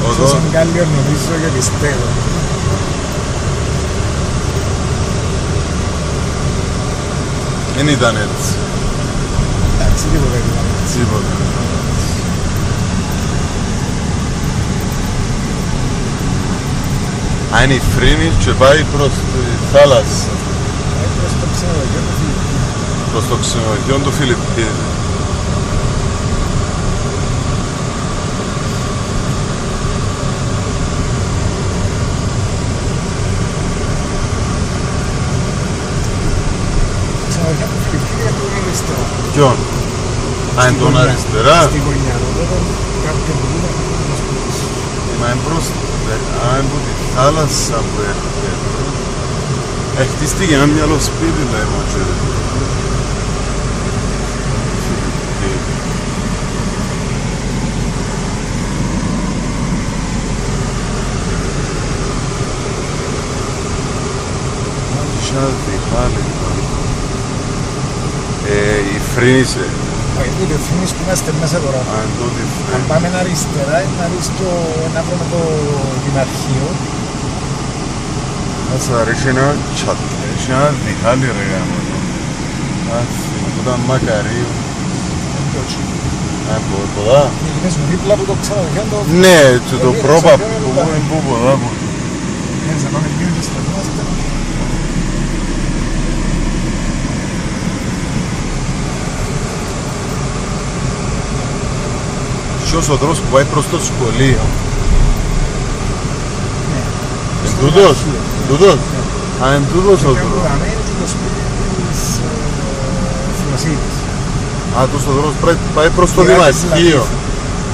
Ίσως είναι καλύτερο νομίζω και πιστεύω. Δεν ήταν έτσι. Εντάξει, τίποτα δεν ήταν έτσι. Τίποτα. Αν είναι η Φρύνη και πάει προς τη θάλασσα. Προς το ξενοδοχείο του Φιλιππίνου. Προς το ξενοδοχείο του Φιλιππίνου. Ξενοδοχείο του Φιλιππίνου είναι τον αριστερά. Ποιον? Α, είναι τον αριστερά. Στη γωνιά εδώ, κάποιο που είναι το σπίτι σου. Μα είναι προς τη θάλασσα που έρχεται. Χτίστηκε ένα μυαλό σπίτι, λέμε, και... Η Φρύνησε. Όχι, τούτη ο Φρύνης που είμαστε μέσα τώρα. Αν πάμε αριστερά, να δεις να βρούμε το δημαρχείο. Κάτσε να ρίξει ένα τσάτ, ρίξει ένα διχάλι ρε γάμο. Που ήταν μακαρίο. Ποδά. Γίνες δίπλα από το ξενοδοχείο. Ναι, το πρόπα που είναι που ποδά μου. Έτσι να πάμε λίγο και σταθμάστε. Ποιος ο δρόμος που πάει προς το σχολείο. Εν τούτος, τούτος. Α, εν τούτος ο δρόμος. Το σπίτι της Φιλοσύνης. Α, τούτος ο δρόμος πάει προς το δημαρχείο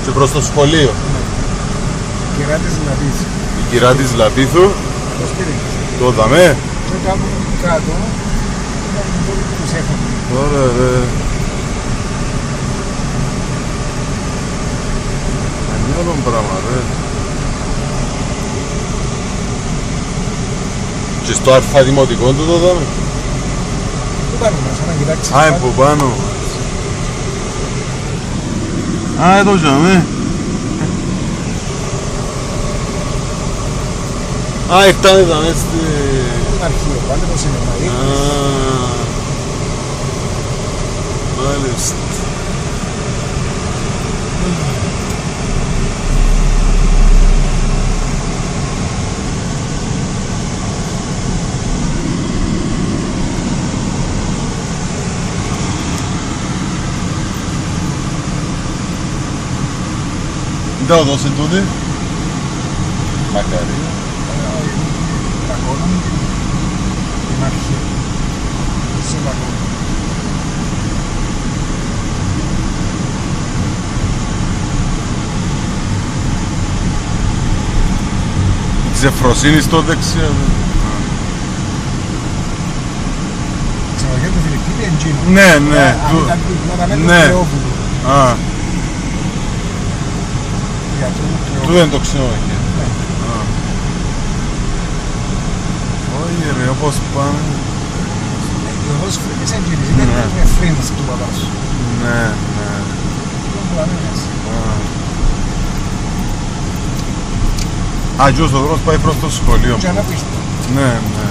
και προς το σχολείο. Η κυρά της Λαπίθου. Η κυρά της Λαπίθου. Το σπίτι της. Το δαμέ. Και κάπου κάτω ήταν το που τους έχουν. Τώρα ρε. Άλλο πράγμα ρε. Και στο αρφα δημοτικό του το δάμε. Πού πάνω μέσα, να κοιτάξεις. Α, είναι που πάνω. Α, εδώ ζάμε. Α, ήρθαν εδώ στη... Είναι αρχείο, πάλι το σινεμά. Μάλιστα. Δεν θα δώσει τούτη. Μακάρι. Παγόνα. Είναι αρχείο. Σε παγόνα. Της Ευφροσύνης στο δεξιά. Ξενοδοχείο του Φιλιππίνου είναι Τζίνο. Ναι, ναι. Ναι. Α. Του δεν το ξενοδοχείο. Όχι ρε, όπως πάνε. Εγώ σου φρίνεις εγγύνης, είναι με φρίνεις του παπά σου. Ναι, ναι. Α, και ο δρόμος πάει προς το σχολείο. Και αναπίστα. Ναι, ναι.